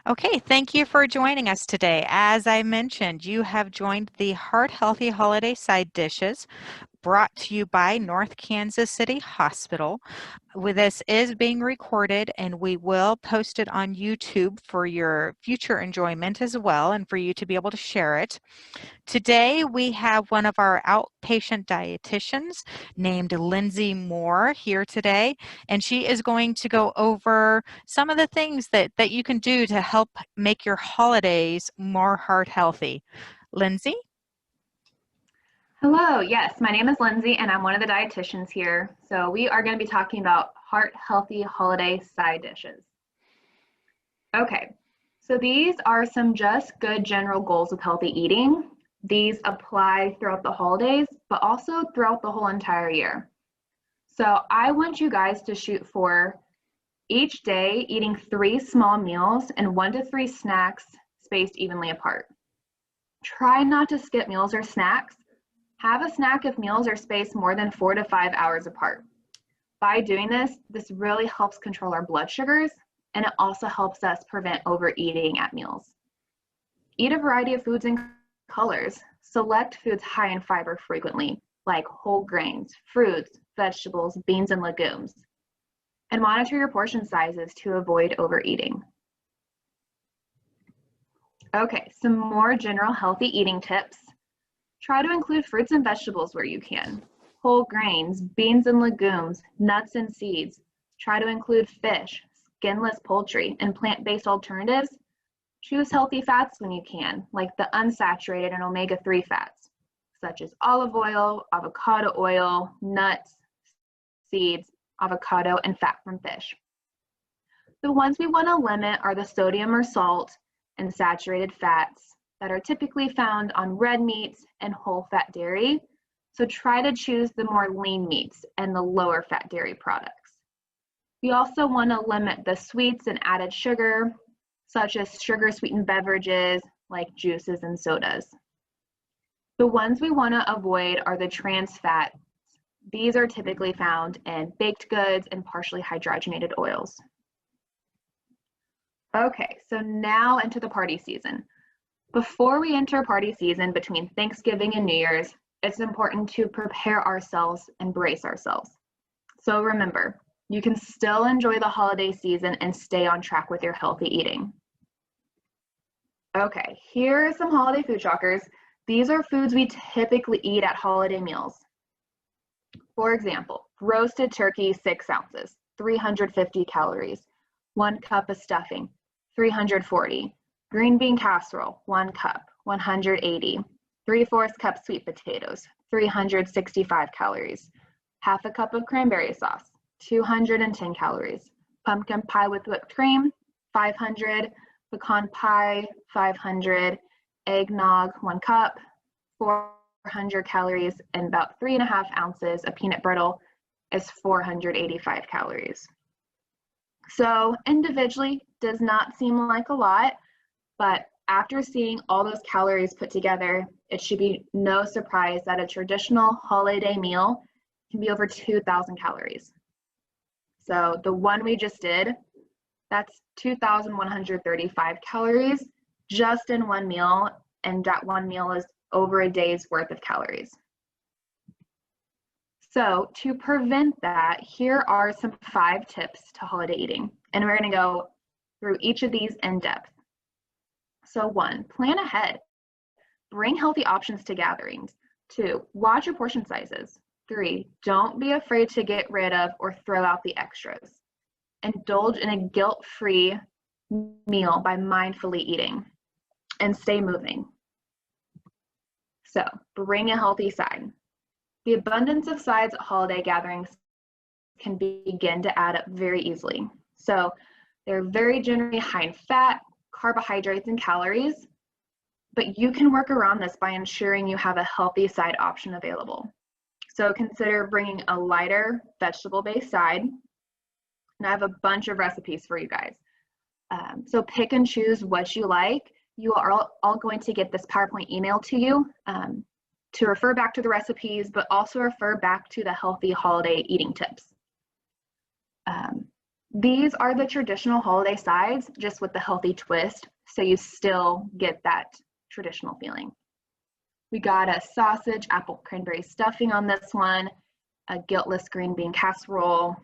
Okay, thank you for joining us today. As I mentioned, you have joined the Heart Healthy Holiday Side Dishes brought to you by North Kansas City Hospital. This is being recorded and we will post it on YouTube for your future enjoyment as well and for you to be able to share it. Today we have one of our outpatient dietitians named Lindsey Moore here today, and she is going to go over some of the things that you can do to help make your holidays more heart healthy. Lindsey? Hello, yes, my name is Lindsay and I'm one of the dietitians here. So we are going to be talking about heart healthy holiday side dishes. Okay, so these are some just good general goals of healthy eating. These apply throughout the holidays, but also throughout the whole entire year. So I want you guys to shoot for each day eating 3 small meals and 1 to 3 snacks spaced evenly apart. Try not to skip meals or snacks. Have a snack if meals are spaced more than 4 to 5 hours apart. By doing this really helps control our blood sugars, and it also helps us prevent overeating at meals. Eat a variety of foods and colors. Select foods high in fiber frequently, like whole grains, fruits, vegetables, beans, and legumes. And monitor your portion sizes to avoid overeating. Okay, some more general healthy eating tips. Try to include fruits and vegetables where you can. Whole grains, beans and legumes, nuts and seeds. Try to include fish, skinless poultry, and plant-based alternatives. Choose healthy fats when you can, like the unsaturated and omega-3 fats, such as olive oil, avocado oil, nuts, seeds, avocado, and fat from fish. The ones we want to limit are the sodium or salt and saturated fats that are typically found on red meats and whole fat dairy. So try to choose the more lean meats and the lower fat dairy products. We also want to limit the sweets and added sugar, such as sugar sweetened beverages like juices and sodas. The ones we want to avoid are the trans fats. These are typically found in baked goods and partially hydrogenated oils. Okay, so now into the party season. Before we enter party season between Thanksgiving and New Year's, it's important to prepare ourselves and brace ourselves. So remember, you can still enjoy the holiday season and stay on track with your healthy eating. Okay, here are some holiday food shockers. These are foods we typically eat at holiday meals. For example, roasted turkey, 6 ounces, 350 calories. 1 cup of stuffing, 340. Green bean casserole, 1 cup, 180. 3/4 cup sweet potatoes, 365 calories. Half a cup of cranberry sauce, 210 calories. Pumpkin pie with whipped cream, 500. Pecan pie, 500. Eggnog, 1 cup, 400 calories, and about 3.5 ounces of peanut brittle is 485 calories. So individually does not seem like a lot, but after seeing all those calories put together, it should be no surprise that a traditional holiday meal can be over 2,000 calories. So the one we just did, that's 2,135 calories just in one meal, and that one meal is over a day's worth of calories. So to prevent that, here are some 5 tips to holiday eating, and we're going to go through each of these in depth. So 1, plan ahead. Bring healthy options to gatherings. 2, watch your portion sizes. 3, don't be afraid to get rid of or throw out the extras. Indulge in a guilt-free meal by mindfully eating, and stay moving. So bring a healthy side. The abundance of sides at holiday gatherings can begin to add up very easily. So they're very generally high in fat, carbohydrates, and calories, but you can work around this by ensuring you have a healthy side option available. So consider bringing a lighter vegetable-based side, and I have a bunch of recipes for you guys. So pick and choose what you like. You are all going to get this PowerPoint email to you to refer back to the recipes, but also refer back to the healthy holiday eating tips. These are the traditional holiday sides, just with the healthy twist, so you still get that traditional feeling. We got a sausage, apple cranberry stuffing on this one, a guiltless green bean casserole,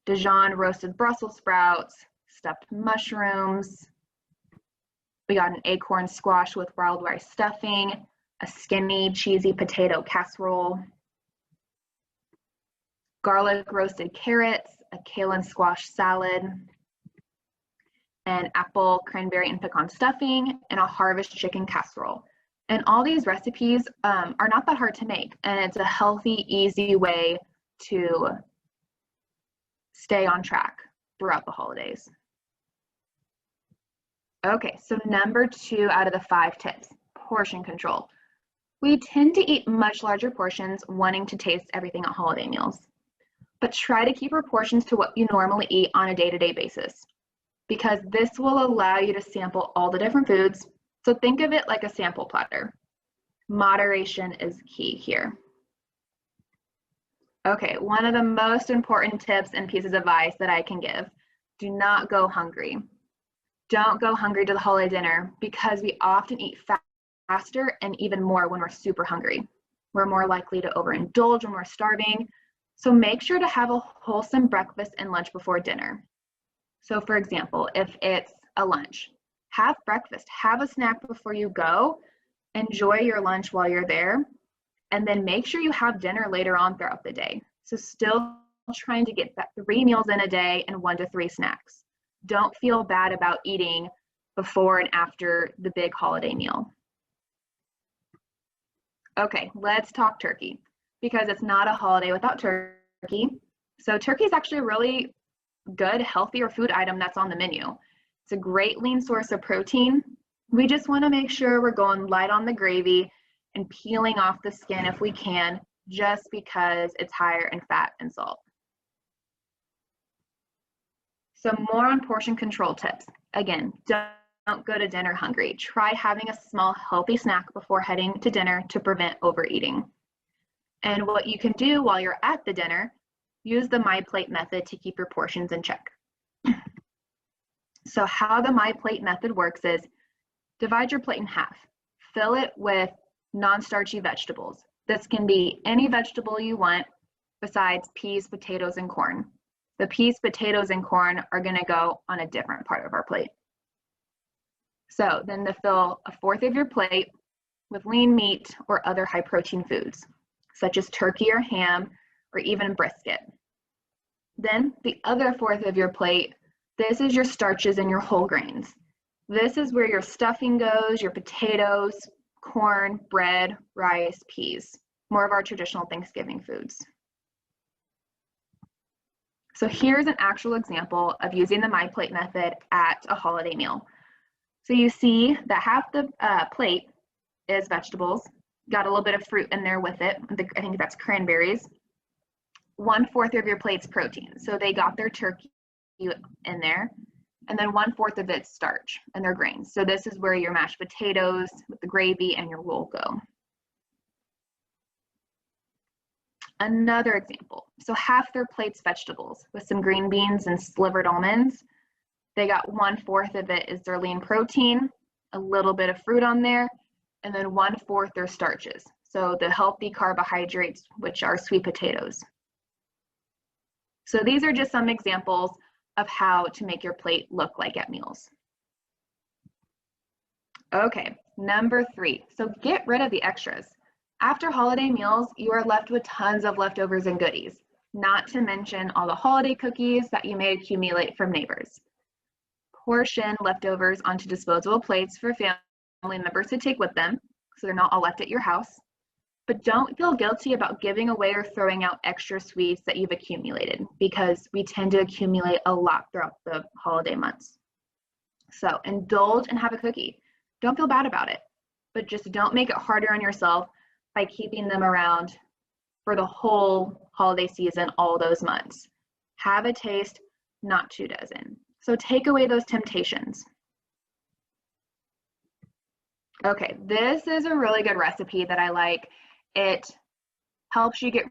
Dijon roasted Brussels sprouts, stuffed mushrooms. We got an acorn squash with wild rice stuffing, a skinny cheesy potato casserole, garlic roasted carrots, a kale and squash salad, an apple, cranberry, and pecan stuffing, and a harvest chicken casserole. And all these recipes are not that hard to make, and it's a healthy, easy way to stay on track throughout the holidays. Okay, so number 2 out of the 5 tips, portion control. We tend to eat much larger portions, wanting to taste everything at holiday meals. But try to keep your portions to what you normally eat on a day-to-day basis, because this will allow you to sample all the different foods. So think of it like a sample platter. Moderation is key here. Okay, one of the most important tips and pieces of advice that I can give, do not go hungry. Don't go hungry to the holiday dinner, because we often eat faster and even more when we're super hungry. We're more likely to overindulge when we're starving. So make sure to have a wholesome breakfast and lunch before dinner. So for example, if it's a lunch, have breakfast, have a snack before you go, enjoy your lunch while you're there, and then make sure you have dinner later on throughout the day. So still trying to get that 3 meals in a day and 1 to 3 snacks. Don't feel bad about eating before and after the big holiday meal. Okay, let's talk turkey, because it's not a holiday without turkey. So turkey is actually a really good, healthier food item that's on the menu. It's a great lean source of protein. We just want to make sure we're going light on the gravy and peeling off the skin if we can, just because it's higher in fat and salt. So more on portion control tips. Again, don't go to dinner hungry. Try having a small healthy snack before heading to dinner to prevent overeating. And what you can do while you're at the dinner, use the My Plate method to keep your portions in check. So how the My Plate method works is, divide your plate in half. Fill it with non-starchy vegetables. This can be any vegetable you want besides peas, potatoes, and corn. The peas, potatoes, and corn are going to go on a different part of our plate. So then to fill 1/4 of your plate with lean meat or other high protein foods, such as turkey or ham or even brisket. Then the other 1/4 of your plate, this is your starches and your whole grains. This is where your stuffing goes, your potatoes, corn, bread, rice, peas, more of our traditional Thanksgiving foods. So here's an actual example of using the My Plate method at a holiday meal. So you see that half the plate is vegetables, got a little bit of fruit in there with it. I think that's cranberries. 1/4 of your plate's protein. So they got their turkey in there, and then 1/4 of it's starch and their grains. So this is where your mashed potatoes with the gravy and your roll go. Another example, so half their plate's vegetables with some green beans and slivered almonds. They got 1/4 of it is their lean protein, a little bit of fruit on there, and then 1/4 their starches. So the healthy carbohydrates, which are sweet potatoes. So these are just some examples of how to make your plate look like at meals. Okay, number 3, so get rid of the extras. After holiday meals, you are left with tons of leftovers and goodies, not to mention all the holiday cookies that you may accumulate from neighbors. Portion leftovers onto disposable plates for family members to take with them, so they're not all left at your house. But don't feel guilty about giving away or throwing out extra sweets that you've accumulated, because we tend to accumulate a lot throughout the holiday months. So indulge and have a cookie. Don't feel bad about it, but just don't make it harder on yourself by keeping them around for the whole holiday season, all those months. Have a taste, not 2 dozen. So take away those temptations. Okay, this is a really good recipe that I like. It helps you get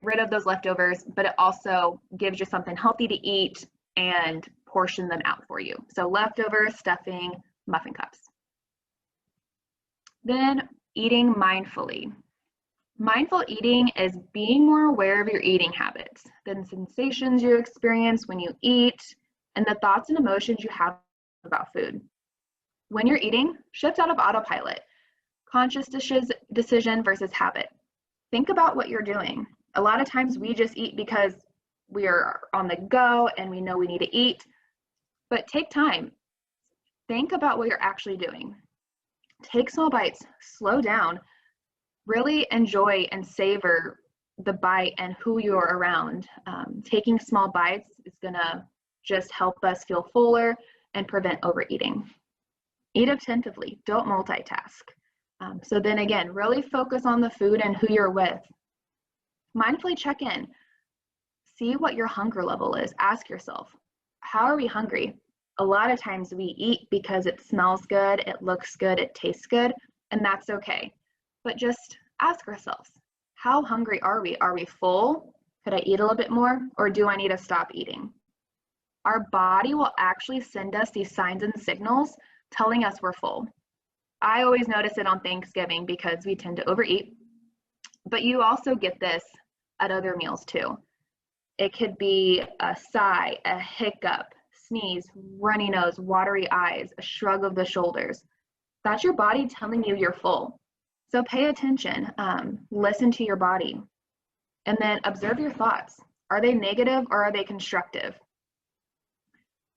rid of those leftovers, but it also gives you something healthy to eat and portion them out for you. So leftovers, stuffing, muffin cups. Then eating mindfully. Mindful eating is being more aware of your eating habits, the sensations you experience when you eat, and the thoughts and emotions you have about food. When you're eating, shift out of autopilot, conscious decision versus habit. Think about what you're doing. A lot of times we just eat because we are on the go and we know we need to eat, but take time. Think about what you're actually doing. Take small bites, slow down, really enjoy and savor the bite and who you're around. Taking small bites is gonna just help us feel fuller and prevent overeating. Eat attentively, don't multitask. So then again, really focus on the food and who you're with. Mindfully check in. See what your hunger level is. Ask yourself, how are we hungry? A lot of times we eat because it smells good, it looks good, it tastes good, and that's okay. But just ask ourselves, how hungry are we? Are we full? Could I eat a little bit more? Or do I need to stop eating? Our body will actually send us these signs and signals telling us we're full. I always notice it on Thanksgiving because we tend to overeat, but you also get this at other meals too. It could be a sigh, a hiccup, sneeze, runny nose, watery eyes, a shrug of the shoulders. That's your body telling you you're full. So pay attention, listen to your body, and then observe your thoughts. Are they negative or are they constructive?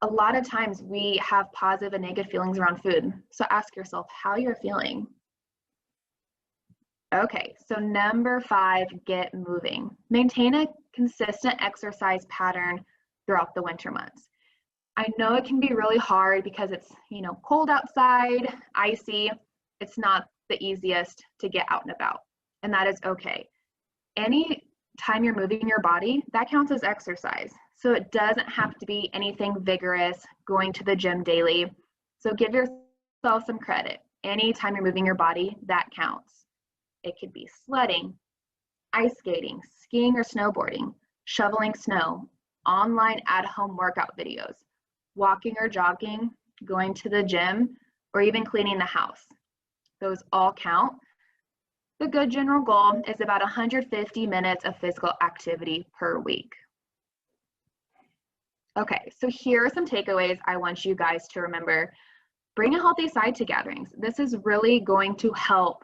A lot of times we have positive and negative feelings around food. So ask yourself how you're feeling. Okay, so number 5, get moving. Maintain a consistent exercise pattern throughout the winter months. I know it can be really hard because it's, cold outside, icy. It's not the easiest to get out and about, and that is okay. Any time you're moving your body, that counts as exercise. So it doesn't have to be anything vigorous, going to the gym daily. So give yourself some credit. Anytime you're moving your body, that counts. It could be sledding, ice skating, skiing or snowboarding, shoveling snow, online at-home workout videos, walking or jogging, going to the gym, or even cleaning the house. Those all count. The good general goal is about 150 minutes of physical activity per week. Okay, so here are some takeaways I want you guys to remember. Bring a healthy side to gatherings. This is really going to help.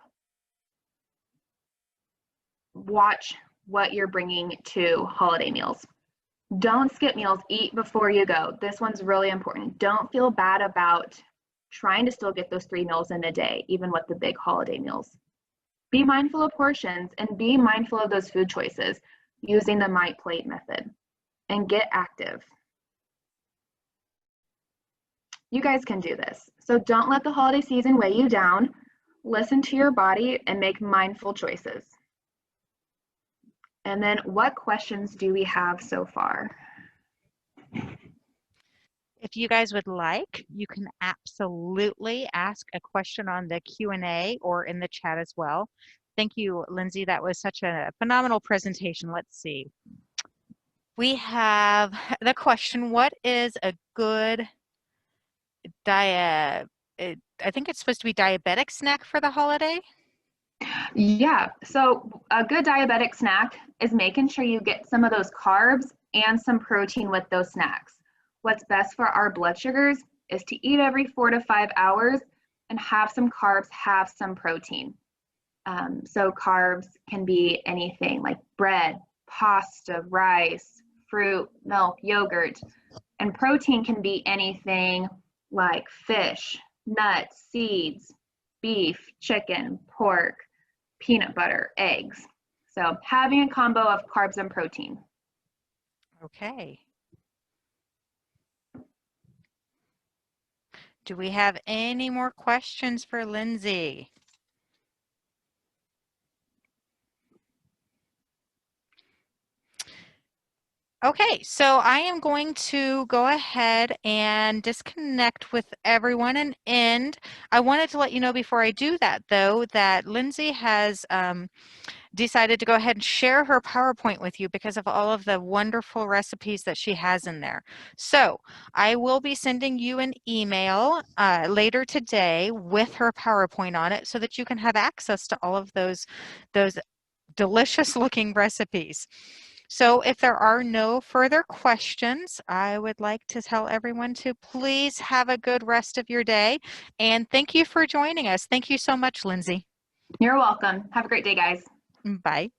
Watch what you're bringing to holiday meals. Don't skip meals, eat before you go. This one's really important. Don't feel bad about trying to still get those 3 meals in a day, even with the big holiday meals. Be mindful of portions and be mindful of those food choices using the My Plate method, and get active. You guys can do this. So don't let the holiday season weigh you down. Listen to your body and make mindful choices. And then what questions do we have so far? If you guys would like, you can absolutely ask a question on the Q&A or in the chat as well. Thank you, Lindsay. That was such a phenomenal presentation. Let's see. We have the question, what is a good I think it's supposed to be diabetic snack for the holiday? Yeah, so a good diabetic snack is making sure you get some of those carbs and some protein with those snacks. What's best for our blood sugars is to eat every 4 to 5 hours and have some carbs, have some protein. So carbs can be anything like bread, pasta, rice, fruit, milk, yogurt, and protein can be anything like fish, nuts, seeds, beef, chicken, pork, peanut butter, eggs. So having a combo of carbs and protein. Okay. Do we have any more questions for Lindsay? Okay, so I am going to go ahead and disconnect with everyone and end. I wanted to let you know before I do that, though, that Lindsay has decided to go ahead and share her PowerPoint with you because of all of the wonderful recipes that she has in there. So I will be sending you an email later today with her PowerPoint on it so that you can have access to all of those delicious looking recipes. So if there are no further questions, I would like to tell everyone to please have a good rest of your day. And thank you for joining us. Thank you so much, Lindsey. You're welcome. Have a great day, guys. Bye.